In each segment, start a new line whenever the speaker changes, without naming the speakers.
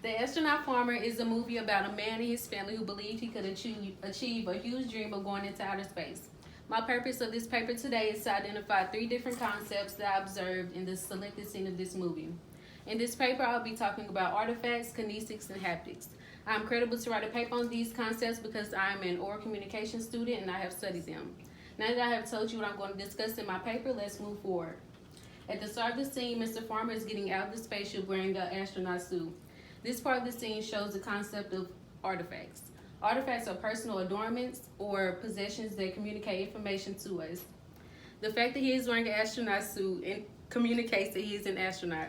The Astronaut Farmer is a movie about a man and his family who believed he could achieve a huge dream of going into outer space. My purpose of this paper today is to identify 3 different concepts that I observed in the selected scene of this movie. In this paper, I'll be talking about artifacts, kinesics, and haptics. I'm credible to write a paper on these concepts because I'm an oral communication student and I have studied them. Now that I have told you what I'm going to discuss in my paper, let's move forward. At the start of the scene, Mr. Farmer is getting out of the spaceship wearing an astronaut suit. This part of the scene shows the concept of artifacts. Artifacts are personal adornments or possessions that communicate information to us. The fact that he is wearing an astronaut suit communicates that he is an astronaut.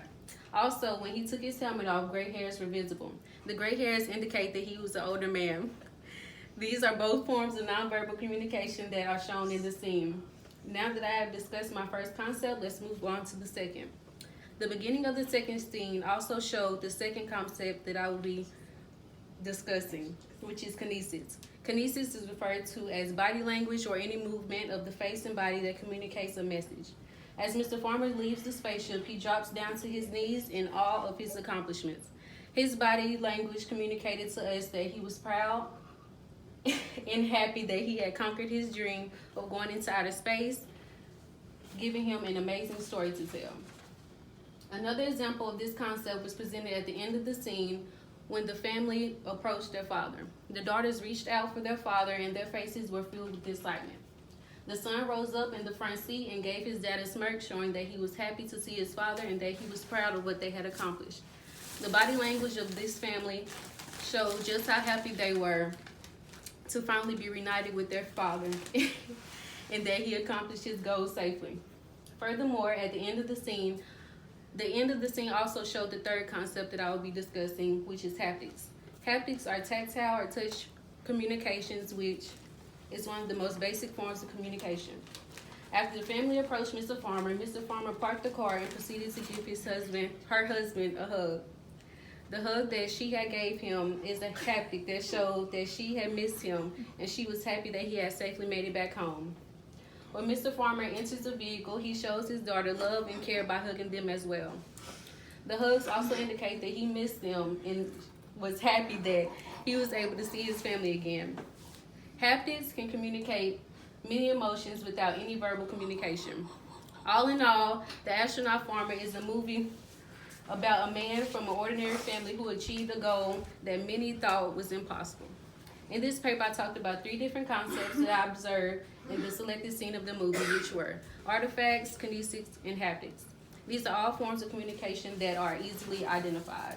Also, when he took his helmet off, gray hairs were visible. The gray hairs indicate that he was an older man. These are both forms of nonverbal communication that are shown in the scene. Now that I have discussed my first concept, let's move on to the second. The beginning of the second scene also showed the second concept that I will be discussing, which is kinesis. Kinesis is referred to as body language or any movement of the face and body that communicates a message. As Mr. Farmer leaves the spaceship, he drops down to his knees in awe of his accomplishments. His body language communicated to us that he was proud and happy that he had conquered his dream of going into outer space, giving him an amazing story to tell. Another example of this concept was presented at the end of the scene when the family approached their father. The daughters reached out for their father and their faces were filled with excitement. The son rose up in the front seat and gave his dad a smirk, showing that he was happy to see his father and that he was proud of what they had accomplished. The body language of this family showed just how happy they were to finally be reunited with their father and that he accomplished his goals safely. Furthermore, at the end of the scene also showed the third concept that I will be discussing, which is haptics. Haptics are tactile or touch communications, which is one of the most basic forms of communication. After the family approached Mr. Farmer parked the car and proceeded to give her husband a hug. The hug that she had gave him is a haptic that showed that she had missed him and she was happy that he had safely made it back home. When Mr. Farmer enters the vehicle, he shows his daughter love and care by hugging them as well. The hugs also indicate that he missed them and was happy that he was able to see his family again. Haptics can communicate many emotions without any verbal communication. All in all, The Astronaut Farmer is a movie about a man from an ordinary family who achieved a goal that many thought was impossible. In this paper, I talked about 3 different concepts that I observed in the selected scene of the movie, which were artifacts, kinesics, and haptics. These are all forms of communication that are easily identified.